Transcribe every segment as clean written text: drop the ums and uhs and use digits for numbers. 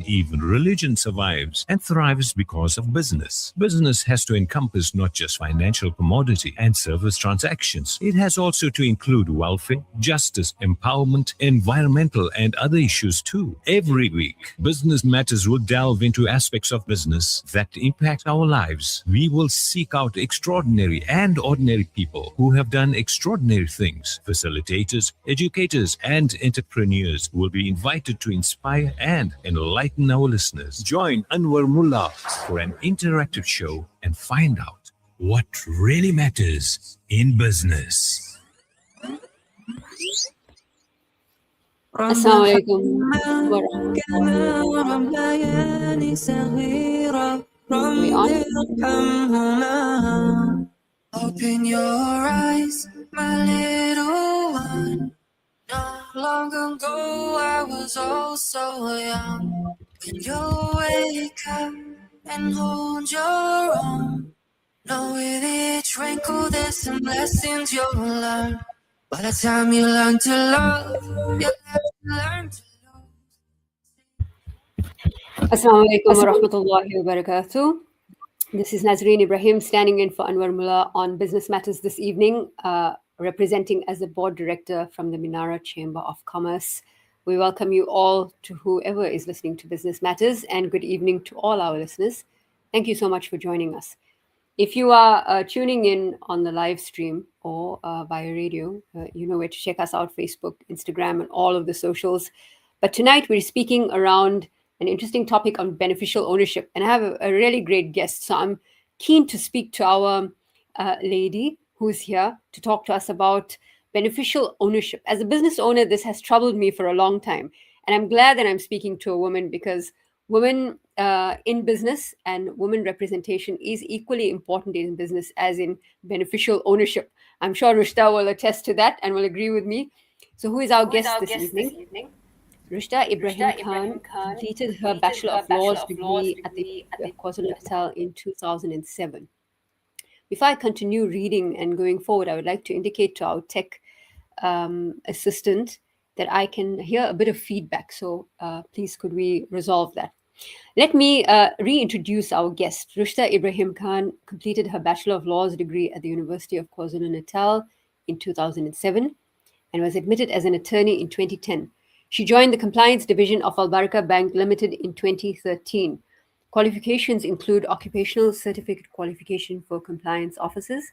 even religion survives and thrives because of business. Business has to encompass not just financial commodity and service transactions. It has also to include welfare, justice, empowerment, environmental and other issues too. Every week, Business Matters will delve into aspects of business that impact our lives. We will seek out extraordinary and ordinary people who have done extraordinary things. Facilitators, educators, and entrepreneurs will be invited to inspire and enlighten our listeners. Join Anwar Moolla for an interactive show and find out what really matters in business. Assalamualaikum warahmatullahi. We on? Open your eyes, my little one. Not long ago I was oh so young. When you wake up and hold your own, know with each wrinkle there's some lessons you'll learn. By the time you learn to love, you'll have to learn to lose. Assalamualaikum warahmatullahi wabarakatuh. This is Nazreen Ibrahim standing in for Anwar Moolla on Business Matters this evening, representing as a board director from the Minara Chamber of Commerce. We welcome you all to whoever is listening to Business Matters, and good evening to all our listeners. Thank you so much for joining us. If you are tuning in on the live stream or via radio, you know where to check us out: Facebook, Instagram, and all of the socials. But tonight we're speaking around an interesting topic on beneficial ownership, and I have a really great guest. So I'm keen to speak to our lady who's here to talk to us about beneficial ownership. As a business owner, this has troubled me for a long time, and I'm glad that I'm speaking to a woman, because women in business and women representation is equally important in business as in beneficial ownership. I'm sure RUSHDA will attest to that and will agree with me. So who is our guest this evening? RUSHDA EBRAHIM Khan completed her Bachelor of Laws degree at the KwaZulu-Natal in 2007. Before I continue reading and going forward, I would like to indicate to our tech assistant that I can hear a bit of feedback. So please, could we resolve that? Let me reintroduce our guest. RUSHDA EBRAHIM Khan completed her Bachelor of Laws degree at the University of KwaZulu-Natal in 2007 and was admitted as an attorney in 2010. She joined the Compliance Division of ALBARAKA Bank Limited in 2013. Qualifications include Occupational Certificate Qualification for Compliance Officers,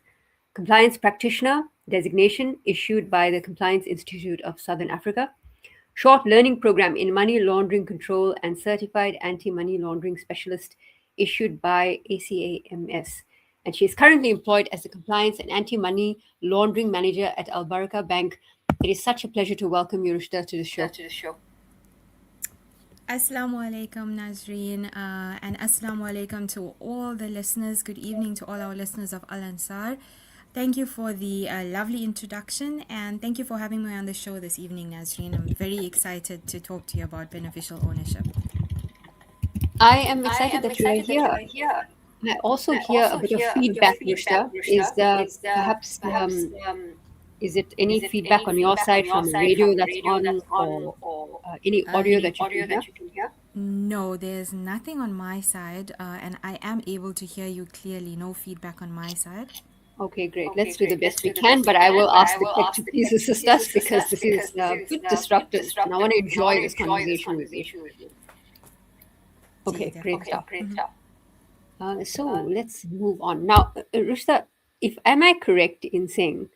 Compliance Practitioner designation issued by the Compliance Institute of Southern Africa, Short Learning Program in Money Laundering Control, and Certified Anti-Money Laundering Specialist issued by ACAMS. And she is currently employed as the Compliance and Anti-Money Laundering Manager at ALBARAKA Bank. It is such a pleasure to welcome you, RUSHDA, to the show. Assalamu alaikum, Nazreen, and assalamu alaikum to all the listeners. Good evening to all our listeners of Ansaar. Thank you for the lovely introduction, and thank you for having me on the show this evening, Nazreen. I'm very excited to talk to you about beneficial ownership. I am excited that you are here. I also hear a bit of feedback, RUSHDA. Perhaps is it any feedback on your side from the radio that's on, or any audio that you can hear? No, there's nothing on my side, and I am able to hear you clearly. No feedback on my side. Okay, great. Let's do the best we can, but I will ask the tech to please assist us, because this is a bit disruptive, and I want to enjoy this conversation with you. Okay, great stuff. So let's move on. Now, RUSHDA, am I correct in saying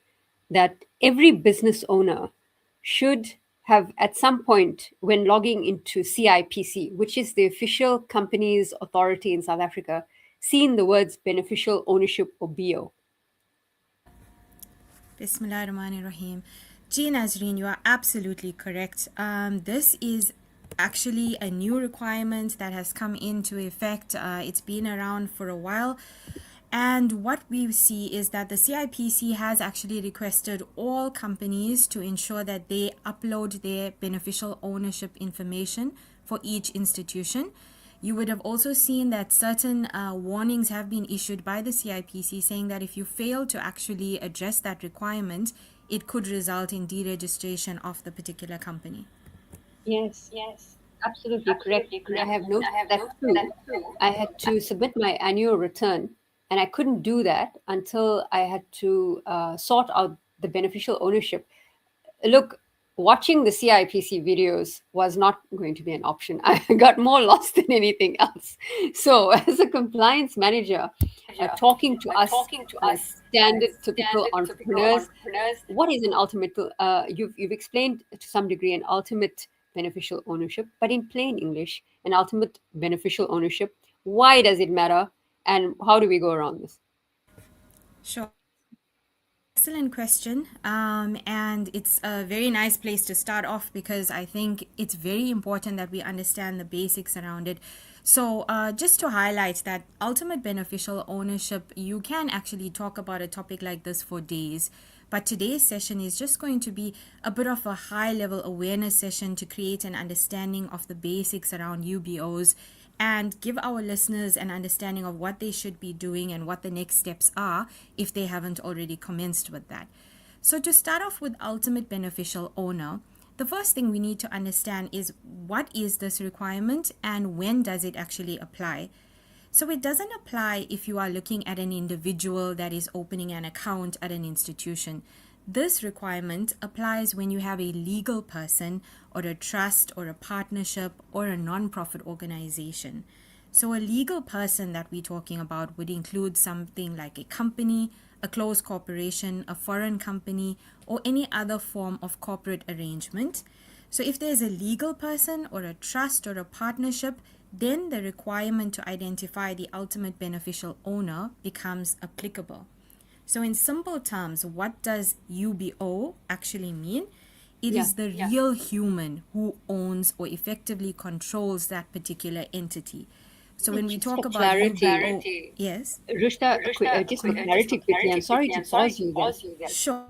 that every business owner should have at some point, when logging into CIPC, which is the official company's authority in South Africa, seen the words beneficial ownership or BO? Bismillah ar-Rahman ar-Rahim. Ji Nazreen, you are absolutely correct. This is actually a new requirement that has come into effect. It's been around for a while. And what we see is that the CIPC has actually requested all companies to ensure that they upload their beneficial ownership information for each institution. You would have also seen that certain warnings have been issued by the CIPC saying that if you fail to actually address that requirement, it could result in deregistration of the particular company. Yes. absolutely correct. And I have noticed that too. I had to submit my annual return, and I couldn't do that until I had to sort out the beneficial ownership. Look, watching the CIPC videos was not going to be an option. I got more lost than anything else. So, as a compliance manager, talking to us standard, typical entrepreneurs, what is an ultimate? You've explained to some degree an ultimate beneficial ownership, but in plain English, an ultimate beneficial ownership. Why does it matter, and how do we go around this? Sure. Excellent question. And it's a very nice place to start off because I think it's very important that we understand the basics around it. So, just to highlight that ultimate beneficial ownership, you can actually talk about a topic like this for days. But today's session is just going to be a bit of a high level awareness session to create an understanding of the basics around UBOs and give our listeners an understanding of what they should be doing and what the next steps are if they haven't already commenced with that. So, to start off with ultimate beneficial owner, the first thing we need to understand is what is this requirement and when does it actually apply? So, it doesn't apply if you are looking at an individual that is opening an account at an institution. This requirement applies when you have a legal person or a trust or a partnership or a non-profit organization. So a legal person that we're talking about would include something like a company, a closed corporation, a foreign company, or any other form of corporate arrangement. So if there's a legal person or a trust or a partnership, then the requirement to identify the ultimate beneficial owner becomes applicable. So in simple terms, what does UBO actually mean? It is the real human who owns or effectively controls that particular entity. So when we talk about UBO, yes, Rushda, just for clarity quickly, I'm sorry to pause you there. sure.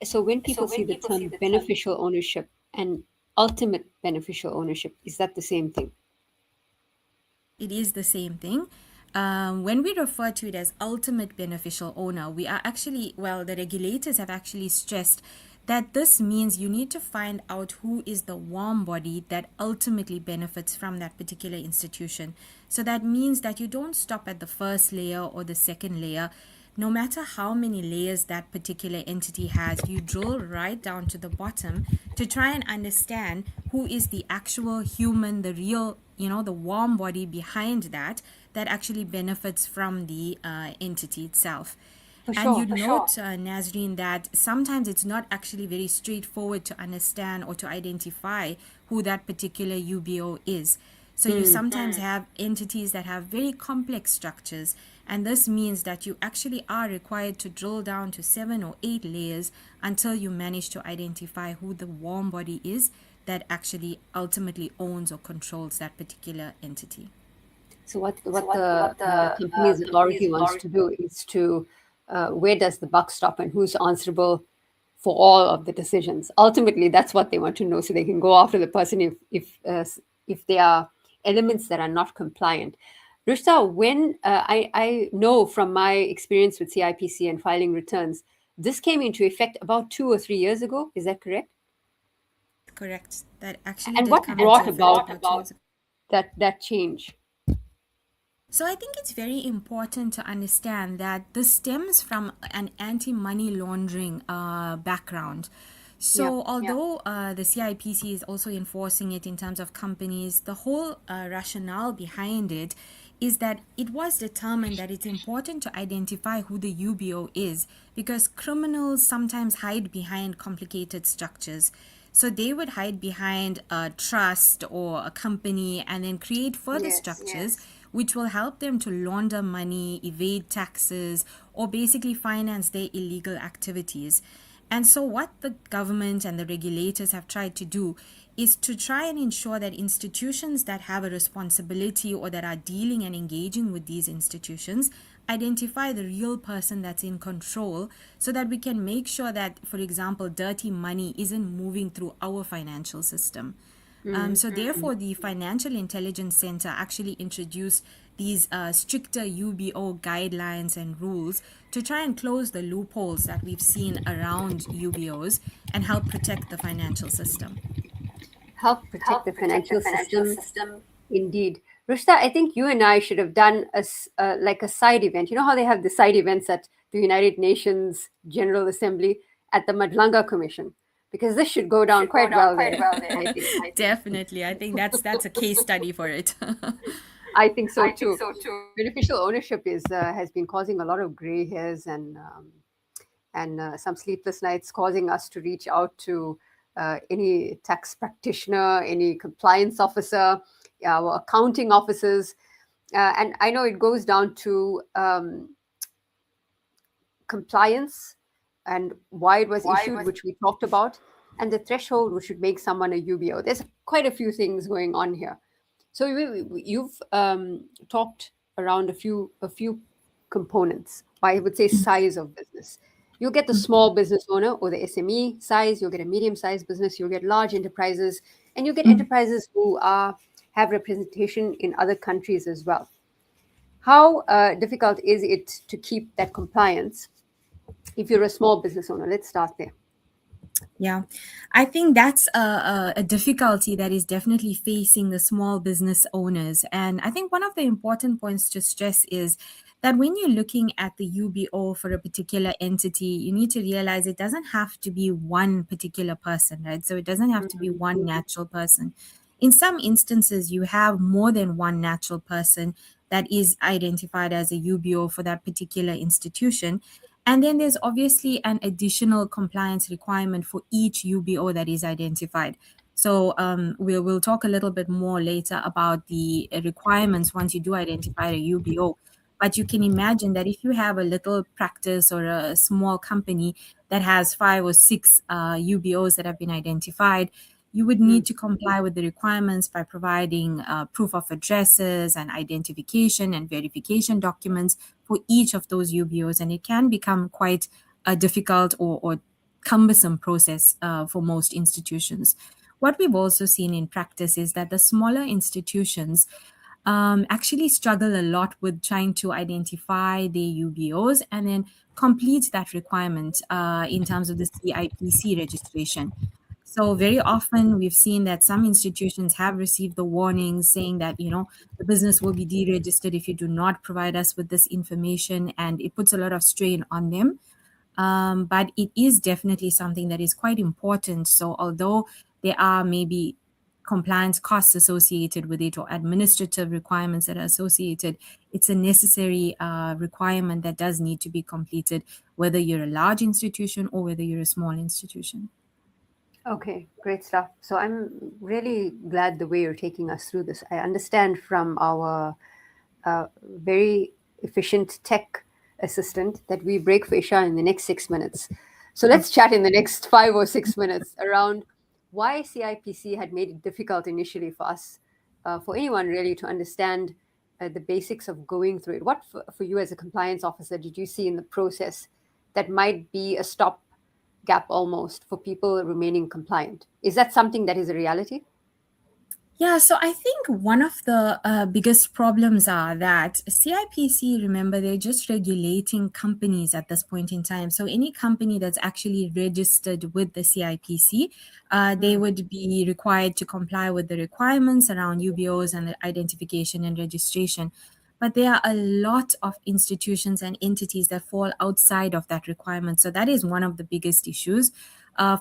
So when people see the term beneficial ownership and ultimate beneficial ownership, is that the same thing? It is the same thing. When we refer to it as ultimate beneficial owner, we are actually, well, the regulators have actually stressed that this means you need to find out who is the warm body that ultimately benefits from that particular institution. So that means that you don't stop at the first layer or the second layer. No matter how many layers that particular entity has, you drill right down to the bottom to try and understand who is the actual human, the real, the warm body behind that actually benefits from the entity itself. And you'd note, Nazreen, that sometimes it's not actually very straightforward to understand or to identify who that particular UBO is. So you sometimes have entities that have very complex structures, and this means that you actually are required to drill down to 7 or 8 layers until you manage to identify who the warm body is that actually ultimately owns or controls that particular entity. So what the company's authority wants to do is to where does the buck stop and who's answerable for all of the decisions. Ultimately, that's what they want to know, so they can go after the person if there are elements that are not compliant. Rushda, when I know from my experience with CIPC and filing returns, this came into effect about 2 or 3 years ago. Is that correct? Correct. That actually. And what brought about that change? So I think it's very important to understand that this stems from an anti-money laundering background. So although the CIPC is also enforcing it in terms of companies, the whole rationale behind it is that it was determined that it's important to identify who the UBO is because criminals sometimes hide behind complicated structures. So they would hide behind a trust or a company and then create further structures which will help them to launder money, evade taxes, or basically finance their illegal activities. And so what the government and the regulators have tried to do is to try and ensure that institutions that have a responsibility or that are dealing and engaging with these institutions identify the real person that's in control so that we can make sure that, for example, dirty money isn't moving through our financial system. So therefore, the Financial Intelligence Center actually introduced these stricter UBO guidelines and rules to try and close the loopholes that we've seen around UBOs and help protect the financial system. help protect the financial system. Indeed. Rushda, I think you and I should have done like a side event. You know how they have the side events at the United Nations General Assembly at the Madlanga Commission? Because this should go down quite well there, I think. Definitely. I think that's a case study for it. I think so too. Beneficial ownership has been causing a lot of gray hairs and some sleepless nights, causing us to reach out to any tax practitioner, any compliance officer, our accounting officers. And I know it goes down to compliance and why it was issued, which we talked about, and the threshold which should make someone a UBO. There's quite a few things going on here. So you've talked around a few components. I would say size of business. You'll get the small business owner or the SME size. You'll get a medium-sized business. You'll get large enterprises, and you get enterprises who have representation in other countries as well. How difficult is it to keep that compliance if you're a small business owner? Let's start there. Yeah, I think that's a difficulty that is definitely facing the small business owners. And I think one of the important points to stress is that when you're looking at the UBO for a particular entity, you need to realize it doesn't have to be one particular person, right? So it doesn't have to be one natural person. In some instances, you have more than one natural person that is identified as a UBO for that particular institution. And then there's obviously an additional compliance requirement for each UBO that is identified. So we'll talk a little bit more later about the requirements once you do identify a UBO. But you can imagine that if you have a little practice or a small company that has 5 or 6 UBOs that have been identified, you would need to comply with the requirements by providing proof of addresses and identification and verification documents for each of those UBOs. And it can become quite a difficult or cumbersome process for most institutions. What we've also seen in practice is that the smaller institutions actually struggle a lot with trying to identify their UBOs and then complete that requirement in terms of the CIPC registration. So very often we've seen that some institutions have received the warnings saying that, the business will be deregistered if you do not provide us with this information, and it puts a lot of strain on them. But it is definitely something that is quite important. So although there are maybe compliance costs associated with it or administrative requirements that are associated, it's a necessary requirement that does need to be completed, whether you're a large institution or whether you're a small institution. Okay, great stuff. So I'm really glad the way you're taking us through this. I understand from our very efficient tech assistant that we break for Isha in the next 6 minutes. So let's chat in the next 5 or 6 minutes around why CIPC had made it difficult initially for us, for anyone really, to understand the basics of going through it. What for you as a compliance officer did you see in the process that might be a stop gap almost for people remaining compliant? Is that something that is a reality? Yeah, so I think one of the biggest problems are that CIPC, remember, they're just regulating companies at this point in time. So any company that's actually registered with the CIPC, they would be required to comply with the requirements around UBOs and the identification and registration. But there are a lot of institutions and entities that fall outside of that requirement. So that is one of the biggest issues.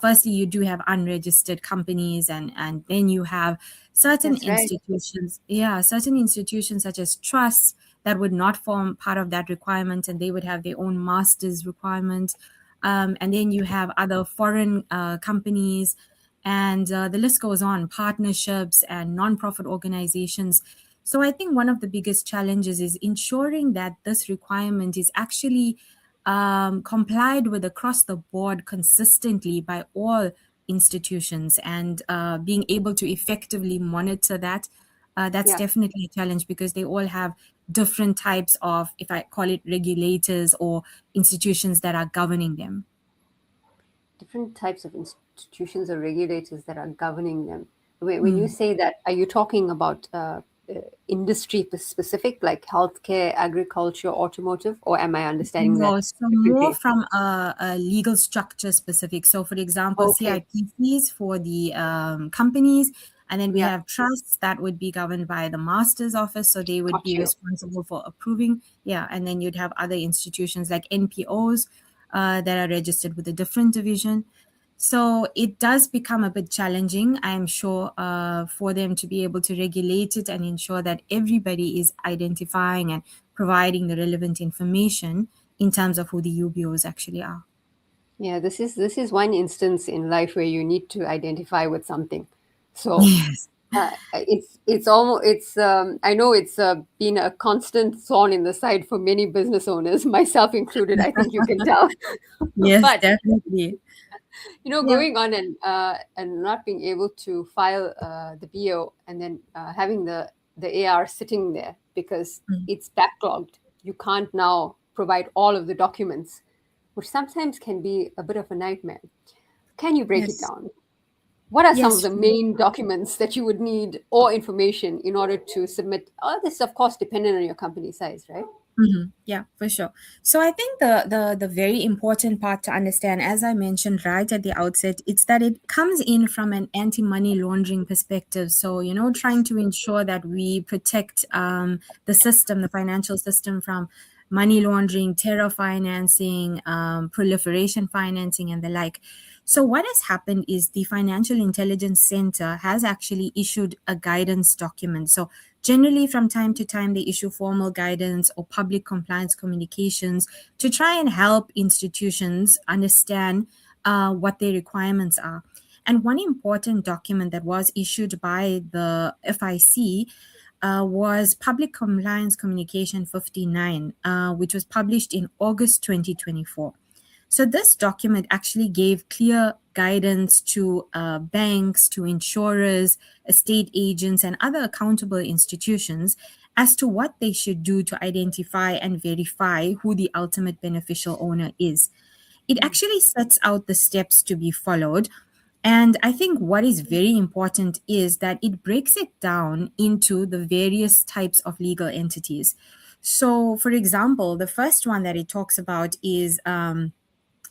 Firstly, you do have unregistered companies, and then you have certain institutions, certain institutions such as trusts that would not form part of that requirement, and they would have their own master's requirement. And then you have other foreign companies, and the list goes on, partnerships and nonprofit organizations. So I think one of the biggest challenges is ensuring that this requirement is actually complied with across the board consistently by all institutions, and being able to effectively monitor that. That's definitely a challenge because they all have different types of, if I call it, regulators or institutions that are governing them. Different types of institutions or regulators that are governing them. When you say that, are you talking about industry specific, like healthcare, agriculture, automotive, or am I understanding that No, so more differently? from a legal structure specific. So, for example, Okay. CIPCs for the companies, and then we Yeah. have trusts that would be governed by the master's office. So they would Got be you. responsible for approving. Yeah, and then you'd have other institutions like NPOs that are registered with a different division. So it does become a bit challenging, I'm sure, for them to be able to regulate it and ensure that everybody is identifying and providing the relevant information in terms of who the UBOs actually are. Yeah, this is one instance in life where you need to identify with something. So Yes. it's almost I know it's been a constant thorn in the side for many business owners, myself included. I think you can tell. Yes, But definitely. Yeah. going on and not being able to file the BO, and then having the AR sitting there because Mm. it's backlogged. You can't now provide all of the documents, which sometimes can be a bit of a nightmare. Can you break it Yes. down? What are some of Yes. the main documents that you would need or information in order to submit? All this, of course, dependent on your company size, right? Yeah, for sure. So I think the very important part to understand, as I mentioned right at the outset, it's that it comes in from an anti-money laundering perspective. So, trying to ensure that we protect the system, the financial system from money laundering, terror financing, proliferation financing, and the like. So what has happened is the Financial Intelligence Center has actually issued a guidance document. So generally, from time to time, they issue formal guidance or public compliance communications to try and help institutions understand what their requirements are. And one important document that was issued by the FIC was Public Compliance Communication 59, which was published in August 2024. So this document actually gave clear guidance to banks, to insurers, estate agents, and other accountable institutions as to what they should do to identify and verify who the ultimate beneficial owner is. It actually sets out the steps to be followed. And I think what is very important is that it breaks it down into the various types of legal entities. So, for example, the first one that it talks about is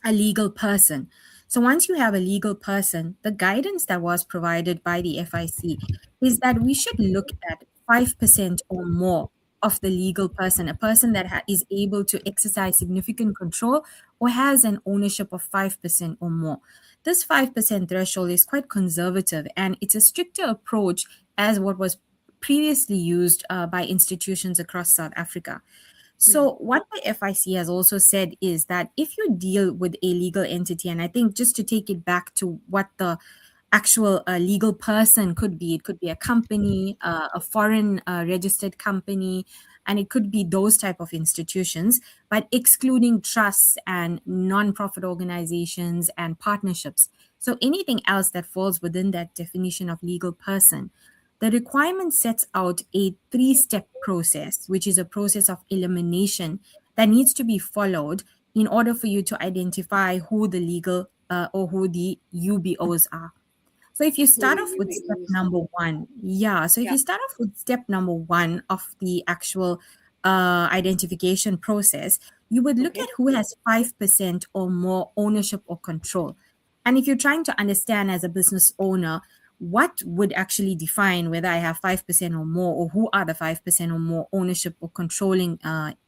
a legal person. So once you have a legal person, the guidance that was provided by the FIC is that we should look at 5% or more of the legal person, a person that is able to exercise significant control or has an ownership of 5% or more. This 5% threshold is quite conservative, and it's a stricter approach as what was previously used by institutions across South Africa. So, what the FIC has also said is that if you deal with a legal entity, and I think just to take it back to what the actual legal person could be, it could be a company, a foreign registered company, and it could be those type of institutions, but excluding trusts and non-profit organizations and partnerships. So, anything else that falls within that definition of legal person. The requirement sets out a 3-step process, which is a process of elimination that needs to be followed in order for you to identify who the legal or who the UBOs are. So if you Who start the off with step UBOs? number one, yeah. So if Yeah. you start off with step number one of the actual identification process, you would look Okay. at who has 5% or more ownership or control. And if you're trying to understand as a business owner, what would actually define whether I have 5% or more, or who are the 5% or more ownership or controlling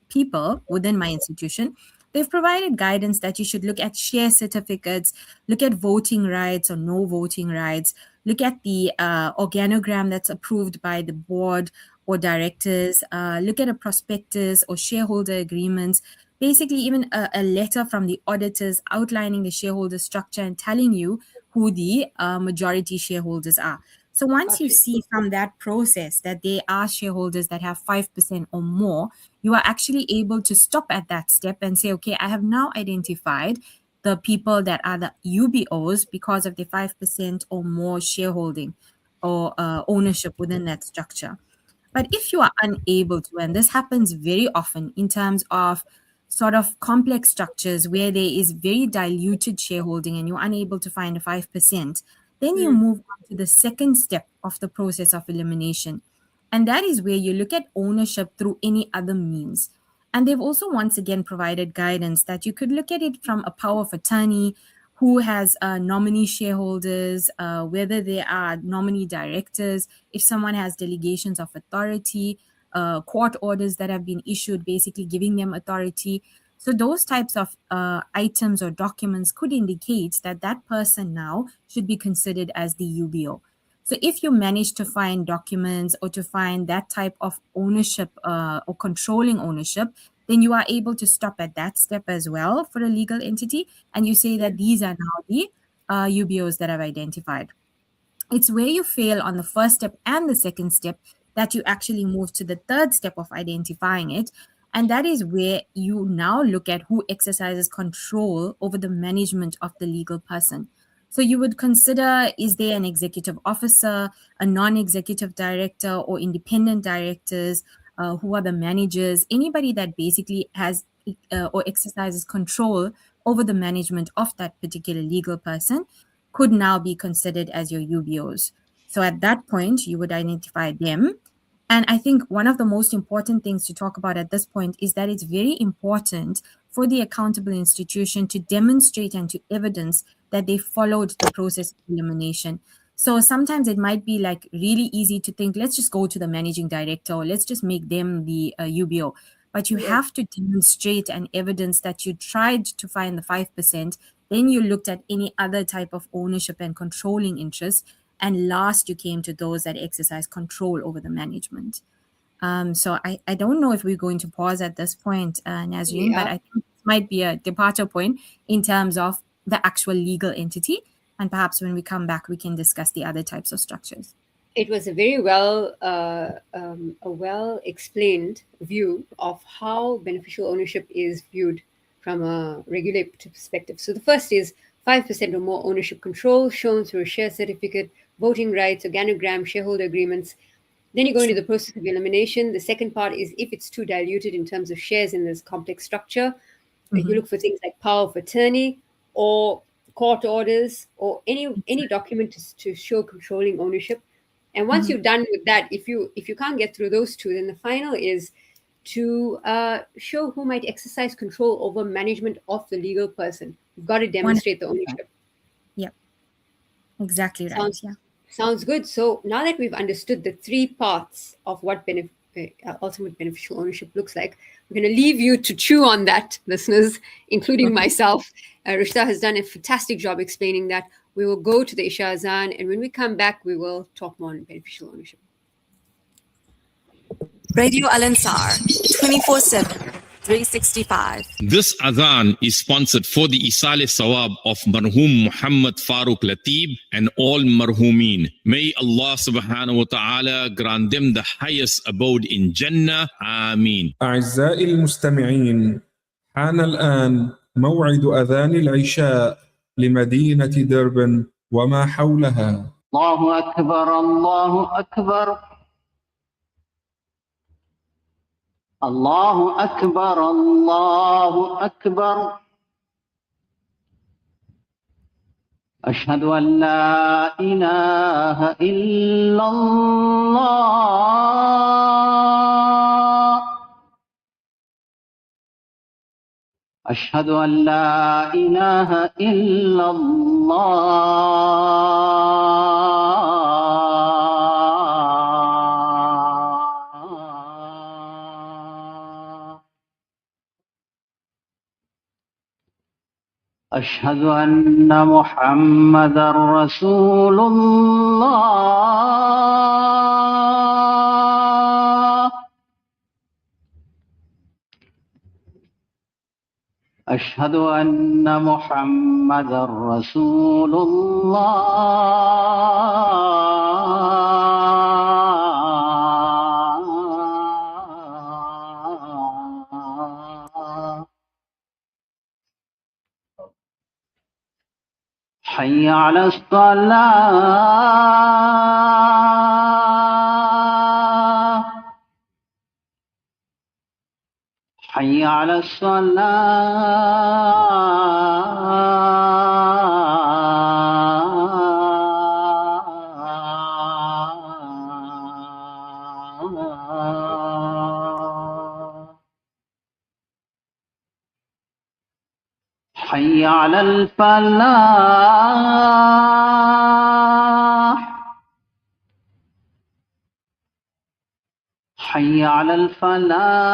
people within my institution, they've provided guidance that you should look at share certificates, look at voting rights or no voting rights, look at the organogram that's approved by the board or directors, look at a prospectus or shareholder agreements, basically even a letter from the auditors outlining the shareholder structure and telling you who the majority shareholders are. So once Got you you. see from that process that they are shareholders that have 5% or more, you are actually able to stop at that step and say, okay, I have now identified the people that are the UBOs because of the 5% or more shareholding or ownership within that structure. But if you are unable to, and this happens very often in terms of sort of complex structures where there is very diluted shareholding and you're unable to find a 5%, then you move on to the second step of the process of elimination. And that is where you look at ownership through any other means. And they've also once again provided guidance that you could look at it from a power of attorney, who has nominee shareholders, whether they are nominee directors, if someone has delegations of authority, court orders that have been issued, basically giving them authority. So those types of items or documents could indicate that that person now should be considered as the UBO. So if you manage to find documents or to find that type of ownership or controlling ownership, then you are able to stop at that step as well for a legal entity. And you say that these are now the UBOs that I've identified. It's where you fail on the first step and the second step that you actually move to the third step of identifying it. And that is where you now look at who exercises control over the management of the legal person. So you would consider, is there an executive officer, a non-executive director, or independent directors? Who are the managers? Anybody that basically has or exercises control over the management of that particular legal person could now be considered as your UBOs. So at that point, you would identify them. And I think one of the most important things to talk about at this point is that it's very important for the accountable institution to demonstrate and to evidence that they followed the process of elimination. So sometimes it might be like really easy to think, let's just go to the managing director or let's just make them the UBO. But you have to demonstrate and evidence that you tried to find the 5%, then you looked at any other type of ownership and controlling interest, and last you came to those that exercise control over the management. So I don't know if we're going to pause at this point, Nazreen, but I think this might be a departure point in terms of the actual legal entity. And perhaps when we come back, we can discuss the other types of structures. It was a very well explained view of how beneficial ownership is viewed from a regulative perspective. So the first is 5% or more ownership control shown through a share certificate, voting rights, organogram, shareholder agreements. Then you go into the process of elimination. The second part is if it's too diluted in terms of shares in this complex structure, you look for things like power of attorney or court orders or any document to show controlling ownership. And once you're done with that, if you can't get through those two, then the final is to show who might exercise control over management of the legal person. You've got to demonstrate the ownership. Yep, exactly right. Sounds good. So now that we've understood the three parts of what ultimate beneficial ownership looks like, we're going to leave you to chew on that, listeners, including myself. RUSHDA has done a fantastic job explaining that. We will go to the Isha Azan, and when we come back, we will talk more on beneficial ownership. Radio Al-Ansar, 24/7, 365. This Adhan is sponsored for the Isale Sawab of Marhum Muhammad Farooq Latib and all Marhumeen. May Allah subhanahu wa ta'ala grant them the highest abode in Jannah. Ameen. أعزائي المستمعين، حان الآن موعد أذان العشاء لمدينة دربن وما حولها. الله أكبر الله أكبر الله أكبر الله أكبر أشهد أن لا إله إلا الله أشهد أن لا إله إلا الله أشهد أن محمدًا رسول الله أشهد أن محمدًا رسول الله حي على الصلاة حي على الصلاة حي على الفلاح حي على الفلاح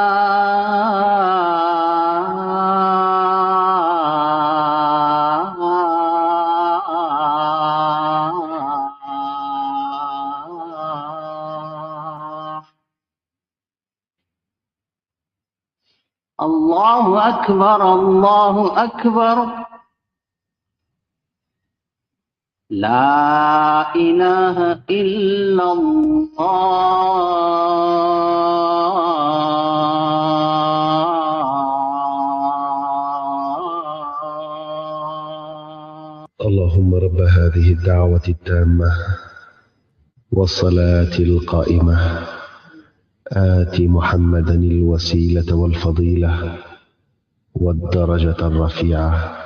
الله أكبر الله أكبر لا إله إلا الله. اللهم رب هذه الدعوة التامة والصلاة القائمة آت محمدا الوسيلة والفضيلة والدرجة الرفيعة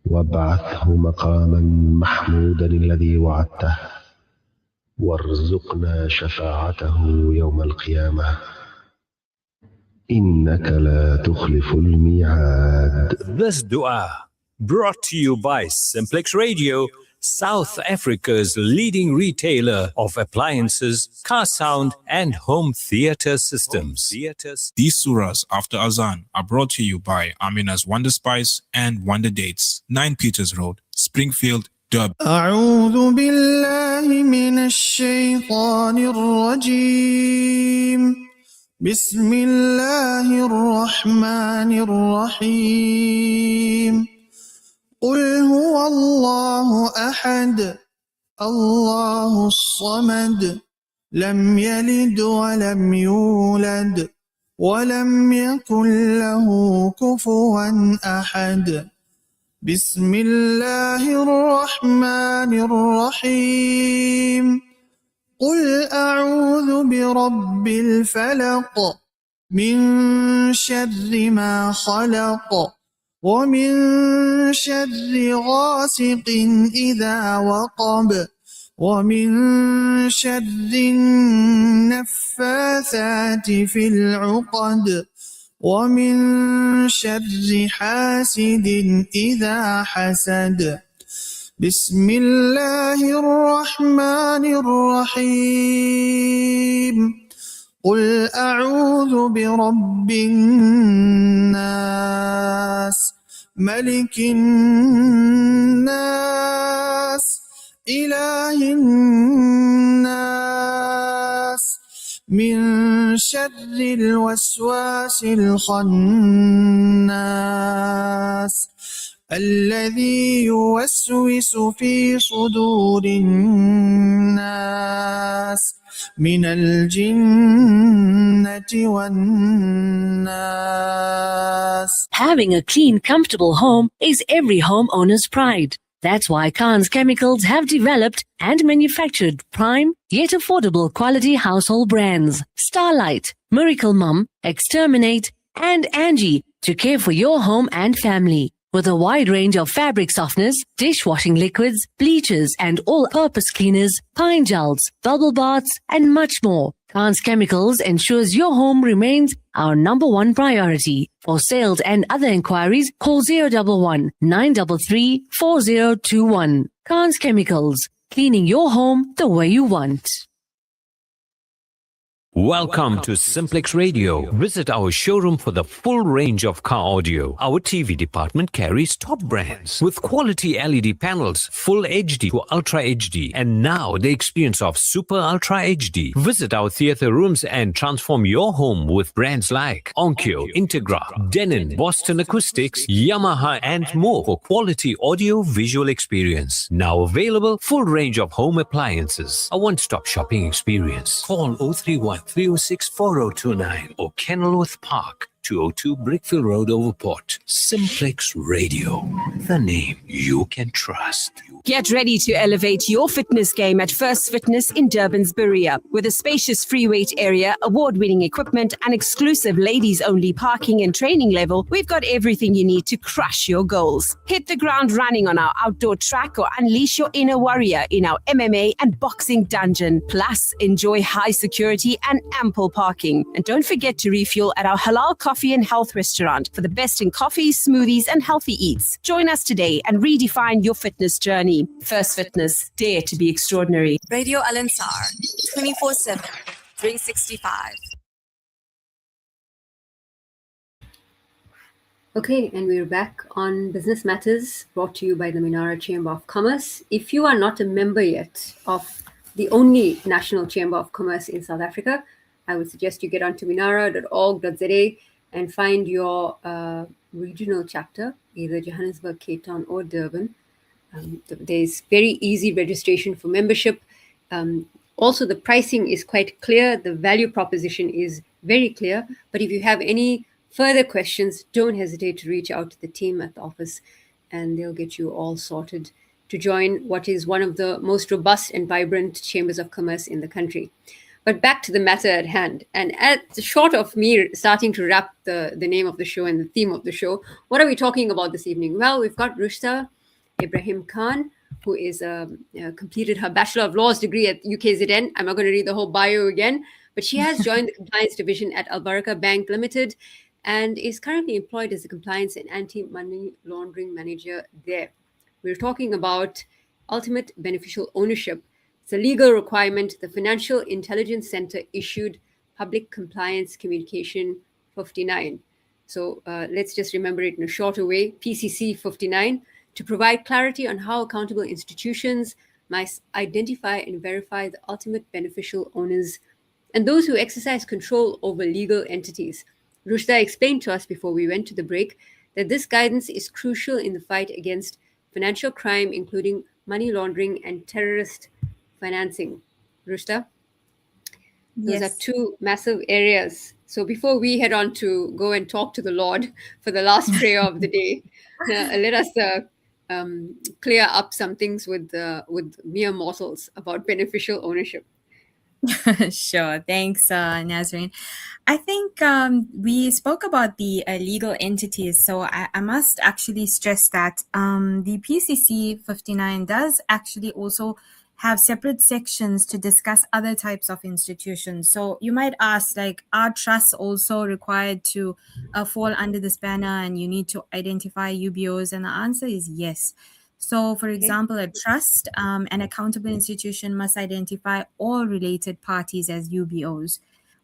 وابعثه مقاما محمودا الذي وعدته وارزقنا شفاعته يوم القيامة إنك لا تخلف الميعاد. This dua brought to you by Simplex Radio, South Africa's leading retailer of appliances, car sound and home theater systems. These surahs after Azan are brought to you by Amina's Wonder Spice and Wonder Dates, 9 Peters Road, Springfield, Durban. أعوذ بالله من الشيطان الرجيم. بسم الله الرحمن الرحيم. قل هو الله أحد الله الصمد لم يلد ولم يولد ولم يكن له كفوا أحد. بسم الله الرحمن الرحيم. قل أعوذ برب الفلق من شر ما خلق ومن شر غاسق إذا وقب ومن شر النفاثات في العقد ومن شر حاسد إذا حسد. بسم الله الرحمن الرحيم. قل أعوذ برب الناس ملك الناس إله الناس من شر الوسواس الخناس الذي يوسوس في صدور الناس من الجنة والناس. Having a clean, comfortable home is every homeowner's pride. That's why Khan's Chemicals have developed and manufactured prime yet affordable quality household brands Starlight, Miracle Mum, Exterminate and Angie to care for your home and family. With a wide range of fabric softeners, dishwashing liquids, bleachers and all-purpose cleaners, pine gels, bubble baths and much more, Khan's Chemicals ensures your home remains our #1 priority. For sales and other inquiries, call 011 933 4021. Khan's Chemicals, cleaning your home the way you want. Welcome to Simplex Radio. Visit our showroom for the full range of car audio. Our TV department carries top brands with quality LED panels, full HD to Ultra HD, and now the experience of Super Ultra HD. Visit our theater rooms and transform your home with brands like Onkyo, Integra, Denon, Boston Acoustics, Yamaha, and more for quality audio visual experience. Now available, full range of home appliances. A one-stop shopping experience. Call 031 306 4029 or Kenilworth Park, 202 Brickfield Road, Overport. Simplex Radio, the name you can trust. Get ready to elevate your fitness game at First Fitness in Durban's Berea. With a spacious free weight area, award-winning equipment, and exclusive ladies-only parking and training level, we've got everything you need to crush your goals. Hit the ground running on our outdoor track or unleash your inner warrior in our MMA and boxing dungeon. Plus, enjoy high security and ample parking. And don't forget to refuel at our halal coffee and health restaurant for the best in coffees, smoothies, and healthy eats. Join us today and redefine your fitness journey. First Fitness, dare to be extraordinary. Radio Al-Ansar, 24/7, 365. Okay, and we're back on Business Matters, brought to you by the Minara Chamber of Commerce. If you are not a member yet of the only national chamber of commerce in South Africa, I would suggest you get onto minara.org.za and find your regional chapter, either Johannesburg, Cape Town, or Durban. There's very easy registration for membership. Also, the pricing is quite clear. The value proposition is very clear. But if you have any further questions, don't hesitate to reach out to the team at the office, and they'll get you all sorted to join what is one of the most robust and vibrant chambers of commerce in the country. But back to the matter at hand. And short of me starting to wrap the name of the show and the theme of the show, what are we talking about this evening? Well, we've got RUSHDA EBRAHIM Khan, who is completed her Bachelor of Laws degree at UKZN. I'm not going to read the whole bio again, but she has joined the compliance division at ALBARAKA Bank Limited and is currently employed as a compliance and anti-money laundering manager there. We're talking about ultimate beneficial ownership. It's a legal requirement. The Financial Intelligence Center issued Public Compliance Communication 59. So let's just remember it in a shorter way, PCC 59, to provide clarity on how accountable institutions must identify and verify the ultimate beneficial owners and those who exercise control over legal entities. RUSHDA explained to us before we went to the break that this guidance is crucial in the fight against financial crime, including money laundering and terrorist financing. RUSHDA, those are two massive areas. So before we head on to go and talk to the Lord for the last prayer of the day, let us clear up some things with mere mortals about beneficial ownership. Sure. Thanks, Nazreen. I think we spoke about the legal entities. So I must actually stress that the PCC 59 does actually also have separate sections to discuss other types of institutions. So you might ask, like, are trusts also required to fall under this banner and you need to identify UBOs? And the answer is yes. So, for example, a trust, an accountable institution must identify all related parties as UBOs.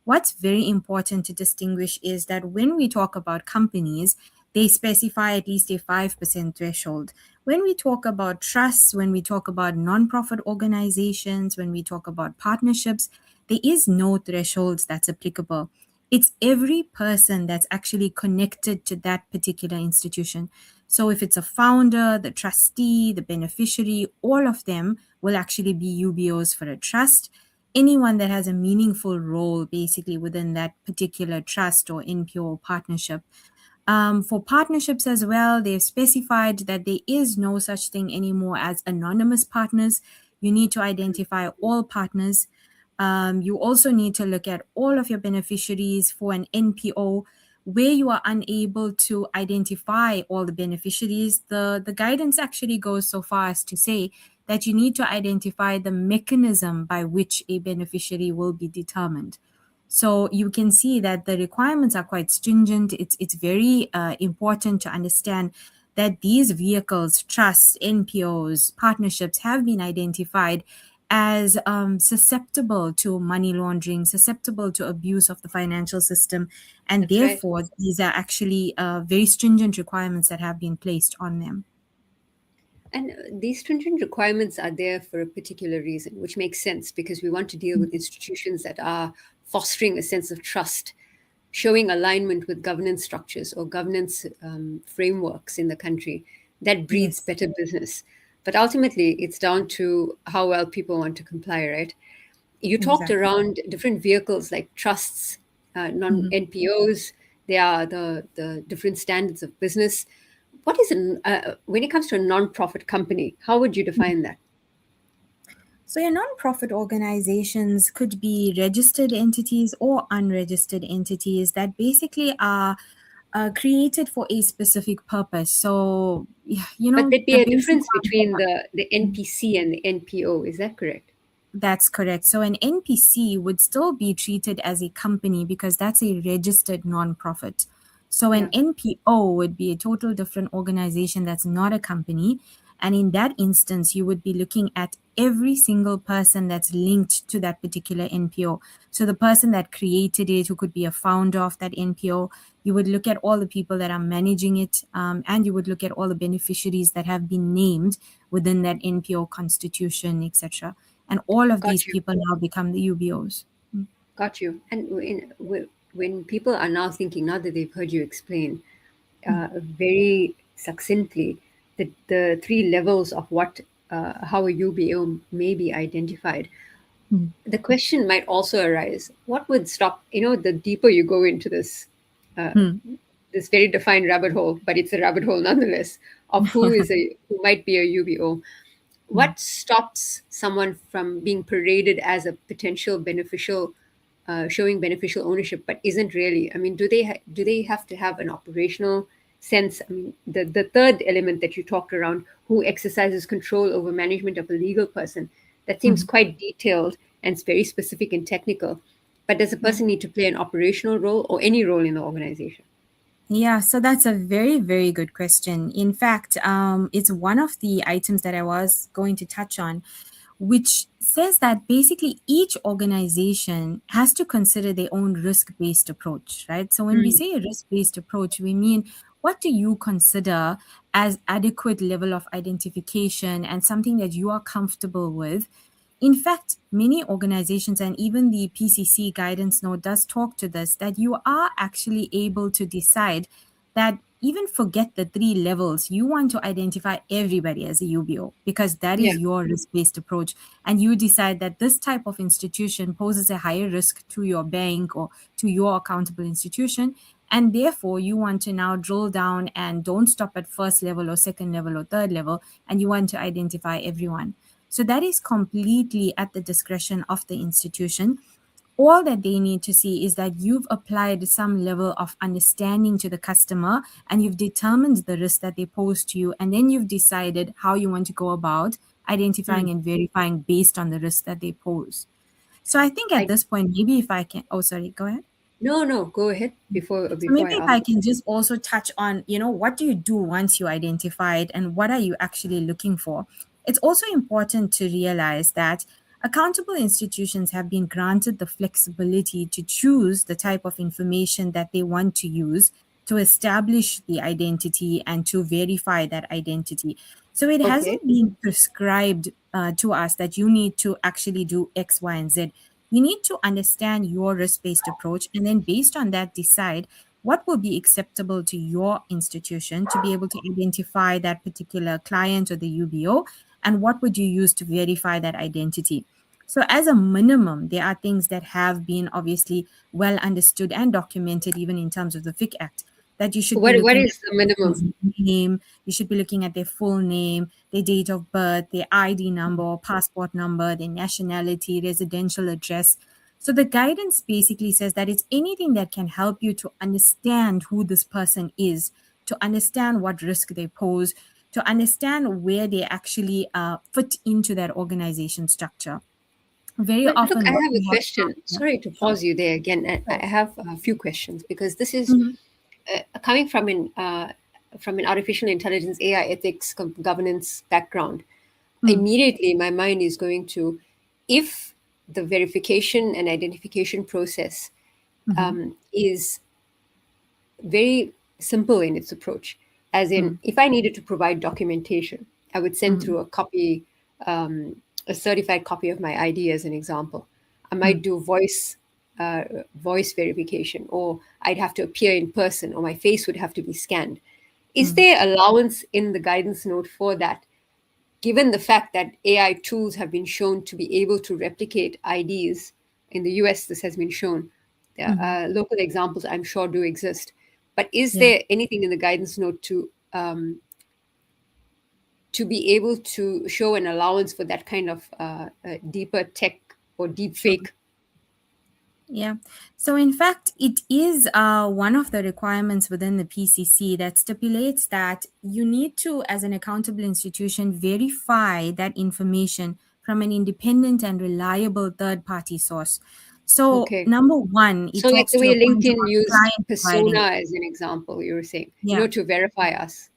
What's very important to distinguish is that when we talk about companies, they specify at least a 5% threshold. When we talk about trusts, when we talk about non-profit organizations, when we talk about partnerships, there is no thresholds that's applicable. It's every person that's actually connected to that particular institution. So if it's a founder, the trustee, the beneficiary, all of them will actually be UBOs for a trust. Anyone that has a meaningful role basically within that particular trust or NPO or partnership. For partnerships as well, they've specified that there is no such thing anymore as anonymous partners. You need to identify all partners. You also need to look at all of your beneficiaries for an NPO. Where you are unable to identify all the beneficiaries, the guidance actually goes so far as to say that you need to identify the mechanism by which a beneficiary will be determined. So you can see that the requirements are quite stringent. It's very important to understand that these vehicles, trusts, NPOs, partnerships have been identified as susceptible to money laundering, susceptible to abuse of the financial system. And That's therefore, right. these are actually very stringent requirements that have been placed on them. And these stringent requirements are there for a particular reason, which makes sense because we want to deal with institutions that are fostering a sense of trust, showing alignment with governance structures or governance frameworks in the country that breeds better business. But ultimately, it's down to how well people want to comply, right? You talked Exactly. around different vehicles like trusts, non-NPOs. there are the different standards of business. What is when it comes to a non-profit company, how would you define that? So your non-profit organizations could be registered entities or unregistered entities that basically are created for a specific purpose. So, But there'd be the a basic difference between the NPC and the NPO. Is that correct? That's correct. So an NPC would still be treated as a company because that's a registered nonprofit. So an NPO would be a total different organization that's not a company. And in that instance, you would be looking at every single person that's linked to that particular NPO. So the person that created it, who could be a founder of that NPO, you would look at all the people that are managing it, and you would look at all the beneficiaries that have been named within that NPO constitution, etc. And all of these people now become the UBOs. Got you. And when people are now thinking, now that they've heard you explain very succinctly the three levels of how a UBO may be identified, the question might also arise: what would stop? The deeper you go into this this very defined rabbit hole, but it's a rabbit hole nonetheless, of who might be a UBO. What stops someone from being paraded as a potential beneficial, showing beneficial ownership, but isn't really? I mean, do they have to have an operational sense? I mean, the third element that you talked around, who exercises control over management of a legal person, that seems quite detailed and it's very specific and technical. But does a person need to play an operational role or any role in the organization? Yeah, so that's a very, very good question. In fact, it's one of the items that I was going to touch on, which says that basically each organization has to consider their own risk-based approach, right? So when we say a risk-based approach, we mean, what do you consider as adequate level of identification and something that you are comfortable with? In fact, many organizations and even the PCC guidance note does talk to this, that you are actually able to decide that even forget the three levels, you want to identify everybody as a UBO because that is your risk-based approach. And you decide that this type of institution poses a higher risk to your bank or to your accountable institution. And therefore, you want to now drill down and don't stop at first level or second level or third level, and you want to identify everyone. So that is completely at the discretion of the institution. All that they need to see is that you've applied some level of understanding to the customer and you've determined the risk that they pose to you. And then you've decided how you want to go about identifying and verifying based on the risk that they pose. So I think at this point, maybe if I can, go ahead. No, go ahead before Maybe if I I can just also touch on, what do you do once you identify it and what are you actually looking for? It's also important to realize that accountable institutions have been granted the flexibility to choose the type of information that they want to use to establish the identity and to verify that identity. So it hasn't been prescribed to us that you need to actually do X, Y, and Z. You need to understand your risk-based approach and then based on that decide what will be acceptable to your institution to be able to identify that particular client or the UBO, and what would you use to verify that identity. So as a minimum, there are things that have been obviously well understood and documented even in terms of the FIC Act, that you should be looking what is the minimum? Name, you should be looking at their full name, their date of birth, their ID number or passport number, their nationality, residential address. So the guidance basically says that it's anything that can help you to understand who this person is, to understand what risk they pose, to understand where they actually fit into that organization structure. Very often. Look, I have a question. Sorry to pause you there again. I have a few questions because this is coming from an artificial intelligence, AI ethics, governance background. Immediately, my mind is going to, if the verification and identification process is very simple in its approach, as in, if I needed to provide documentation, I would send through a copy, a certified copy of my ID as an example. I might do voice verification, or I'd have to appear in person, or my face would have to be scanned. Is there allowance in the guidance note for that, given the fact that AI tools have been shown to be able to replicate IDs? In the US, this has been shown. Local examples, I'm sure, do exist. But is Yeah. there anything in the guidance note to be able to show an allowance for that kind of deeper tech or deep fake? Yeah. So in fact, it is one of the requirements within the PCC that stipulates that you need to, as an accountable institution, verify that information from an independent and reliable third-party source. So Okay. number one, it So like talks the to way your point LinkedIn about used client providing. persona as an example, you were saying, Yeah. to verify us.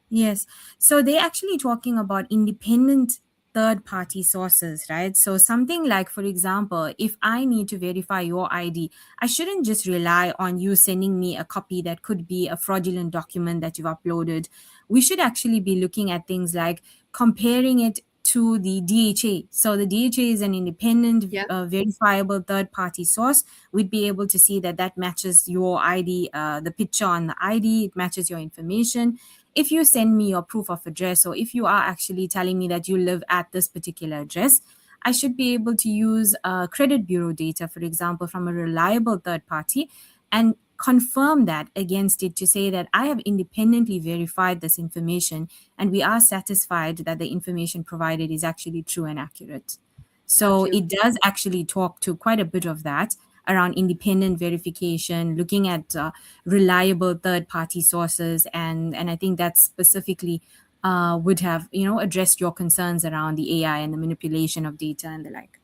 Yes. So they're actually talking about independent third-party sources, right? So something like, for example, if I need to verify your ID, I shouldn't just rely on you sending me a copy that could be a fraudulent document that you've uploaded. We should actually be looking at things like comparing it to the DHA. So the DHA is an independent, verifiable third-party source. We'd be able to see that that matches your ID, the picture on the ID, it matches your information. If you send me your proof of address, or if you are actually telling me that you live at this particular address, I should be able to use credit bureau data, for example, from a reliable third party and confirm that against it to say that I have independently verified this information and we are satisfied that the information provided is actually true and accurate. So it does actually talk to quite a bit of that around independent verification, looking at reliable third-party sources, and I think that specifically would have addressed your concerns around the AI and the manipulation of data and the like.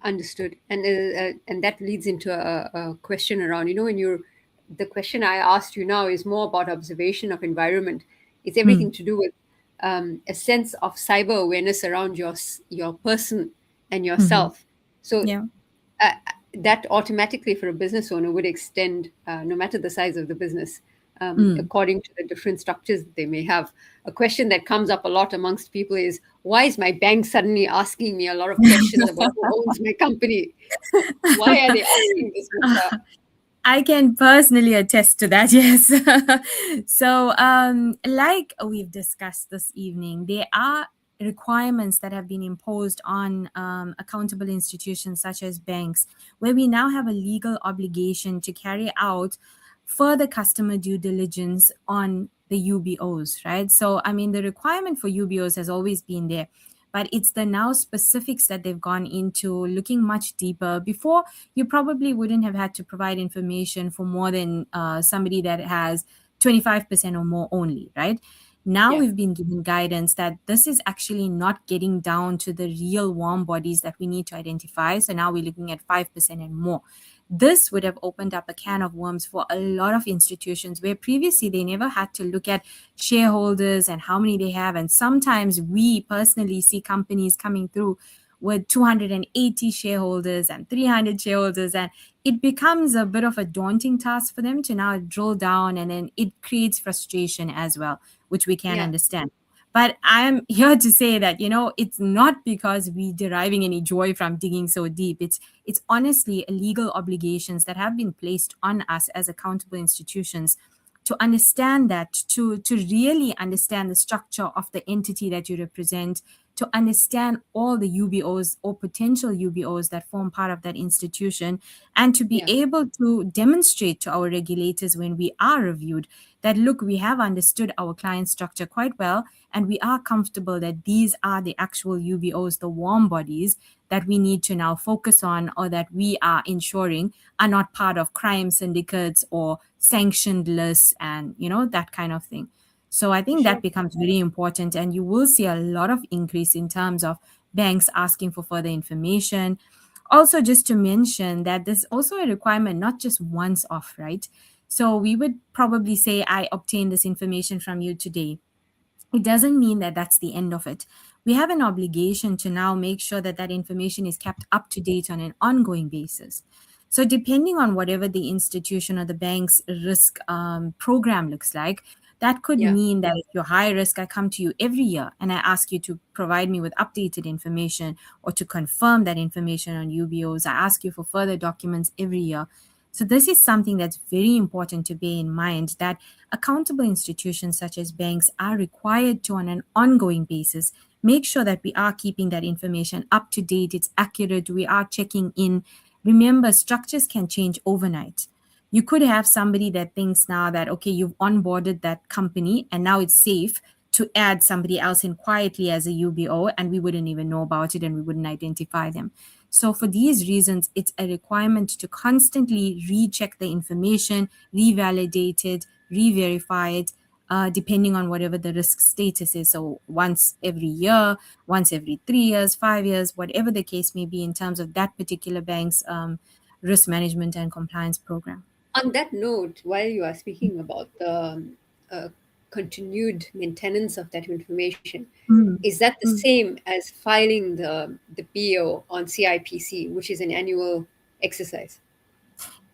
Understood. And that leads into a question around, the question I asked you now is more about observation of environment. It's everything to do with a sense of cyber awareness around your person and yourself. So that automatically for a business owner would extend, no matter the size of the business, according to the different structures that they may have. A question that comes up a lot amongst people is, why is my bank suddenly asking me a lot of questions about who owns my company? Why are they asking this? I can personally attest to that, yes. So, like we've discussed this evening, there are requirements that have been imposed on accountable institutions such as banks, where we now have a legal obligation to carry out further customer due diligence on the UBOs, right? So, I mean, the requirement for UBOs has always been there, but it's the now specifics that they've gone into, looking much deeper. Before, you probably wouldn't have had to provide information for more than somebody that has 25% or more only, right? Now we've been given guidance that this is actually not getting down to the real warm bodies that we need to identify. So now we're looking at 5% and more. This would have opened up a can of worms for a lot of institutions where previously they never had to look at shareholders and how many they have. And sometimes we personally see companies coming through with 280 shareholders and 300 shareholders, and it becomes a bit of a daunting task for them to now drill down, and then it creates frustration as well, which we can understand. But I'm here to say that, it's not because we're deriving any joy from digging so deep. It's honestly legal obligations that have been placed on us as accountable institutions to understand that, to really understand the structure of the entity that you represent, to understand all the UBOs or potential UBOs that form part of that institution, and to be able to demonstrate to our regulators when we are reviewed that, look, we have understood our client structure quite well, and we are comfortable that these are the actual UBOs, the warm bodies that we need to now focus on, or that we are ensuring are not part of crime syndicates or sanctioned lists and, that kind of thing. So I think that becomes very important, and you will see a lot of increase in terms of banks asking for further information. Also, just to mention that there's also a requirement, not just once off, right? So we would probably say, I obtained this information from you today. It doesn't mean that that's the end of it. We have an obligation to now make sure that that information is kept up to date on an ongoing basis. So depending on whatever the institution or the bank's risk program looks like, that could mean that if you're high risk, I come to you every year and I ask you to provide me with updated information or to confirm that information on UBOs. I ask you for further documents every year. So this is something that's very important to bear in mind, that accountable institutions such as banks are required to, on an ongoing basis, make sure that we are keeping that information up to date, it's accurate, we are checking in. Remember, structures can change overnight. You could have somebody that thinks now that, okay, you've onboarded that company and now it's safe to add somebody else in quietly as a UBO, and we wouldn't even know about it and we wouldn't identify them. So for these reasons, it's a requirement to constantly recheck the information, revalidate it, re-verify it, depending on whatever the risk status is. So once every year, once every 3 years, 5 years, whatever the case may be in terms of that particular bank's risk management and compliance program. On that note, while you are speaking about the continued maintenance of that information, is that the same as filing the PO on CIPC, which is an annual exercise?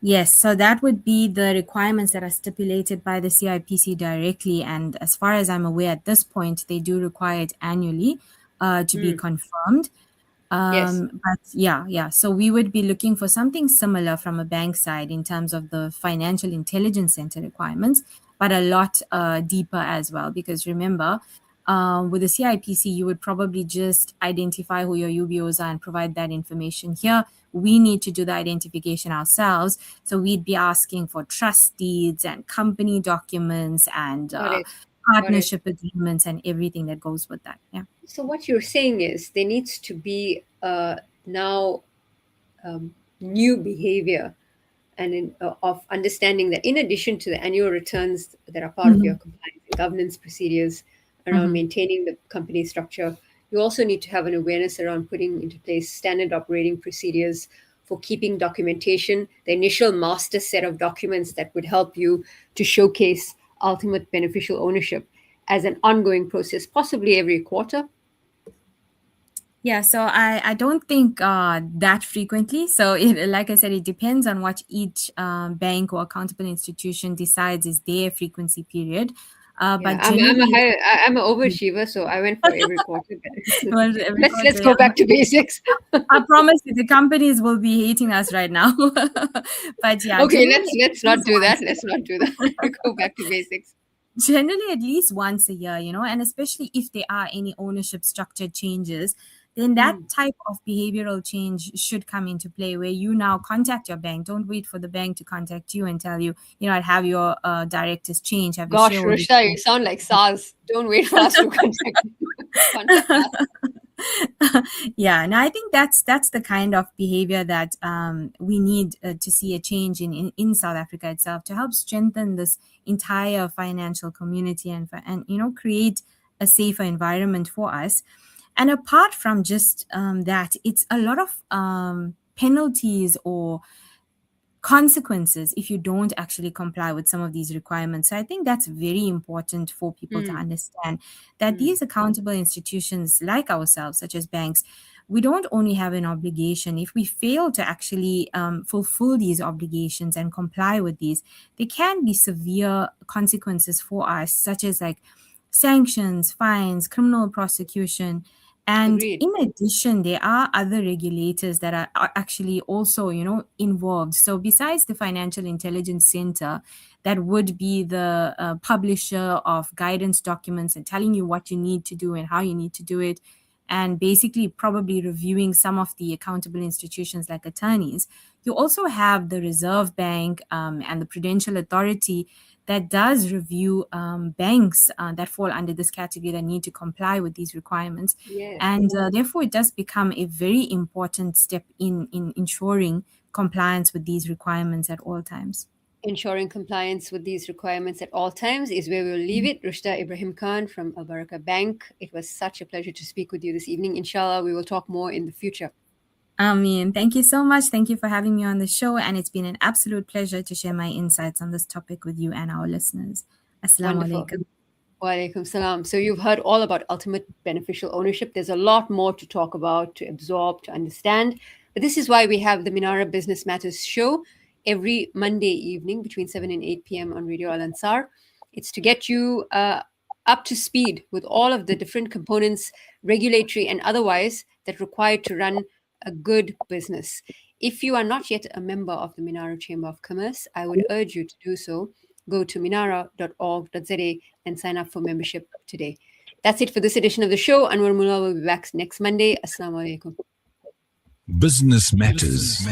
Yes, so that would be the requirements that are stipulated by the CIPC directly. And as far as I'm aware at this point, they do require it annually to be confirmed. Yes. But yeah. So we would be looking for something similar from a bank side in terms of the Financial Intelligence Center requirements, but a lot deeper as well. Because remember, with the CIPC, you would probably just identify who your UBOs are and provide that information. Here, we need to do the identification ourselves. So we'd be asking for trust deeds and company documents and partnership agreements and everything that goes with that. Yeah. So what you're saying is there needs to be now new behavior and of understanding that in addition to the annual returns that are part of your compliance and governance procedures around maintaining the company structure, you also need to have an awareness around putting into place standard operating procedures for keeping documentation, the initial master set of documents that would help you to showcase ultimate beneficial ownership as an ongoing process, possibly every quarter. Yeah, so I don't think that frequently. So like I said, it depends on what each bank or accountable institution decides is their frequency period. But I'm an overachiever, so I went for every quarter. Let's go back to basics. I promise you, the companies will be hating us right now. But yeah. Okay, let's not do that. Let's not do that. Go back to basics. Generally, at least once a year, and especially if there are any ownership structure changes, then that type of behavioral change should come into play where you now contact your bank. Don't wait for the bank to contact you and tell you, I'd have your directors change. Gosh, RUSHDA, you sound like SARS. Don't wait for us to contact us. Yeah, and I think that's the kind of behavior that we need to see a change in South Africa itself to help strengthen this entire financial community and create a safer environment for us. And apart from just that, it's a lot of penalties or consequences if you don't actually comply with some of these requirements. So I think that's very important for people to understand that these accountable institutions like ourselves, such as banks, we don't only have an obligation. If we fail to actually fulfill these obligations and comply with these, there can be severe consequences for us, such as like sanctions, fines, criminal prosecution. And Agreed. In addition, there are other regulators that are actually also, involved. So besides the Financial Intelligence Center, that would be the publisher of guidance documents and telling you what you need to do and how you need to do it, and basically probably reviewing some of the accountable institutions like attorneys. You also have the Reserve Bank and the Prudential Authority that does review banks that fall under this category that need to comply with these requirements. Yes. And therefore, it does become a very important step in ensuring compliance with these requirements at all times. Ensuring compliance with these requirements at all times is where we'll leave it. RUSHDA Ibrahim Khan from ALBARAKA Bank. It was such a pleasure to speak with you this evening. Inshallah, we will talk more in the future. Ameen. Thank you so much. Thank you for having me on the show. And it's been an absolute pleasure to share my insights on this topic with you and our listeners. Assalamu alaikum. Wa alaikum salam. So you've heard all about ultimate beneficial ownership. There's a lot more to talk about, to absorb, to understand. But this is why we have the Minara Business Matters show every Monday evening between 7 and 8 p.m. on Radio Ansaar. It's to get you up to speed with all of the different components, regulatory and otherwise, that require to run a good business. If you are not yet a member of the Minara Chamber of Commerce, I would urge you to do so. Go to minara.org.za and sign up for membership today. That's it for this edition of the show. Anwar Moolla will be back next Monday. Assalamu alaikum. Business Matters.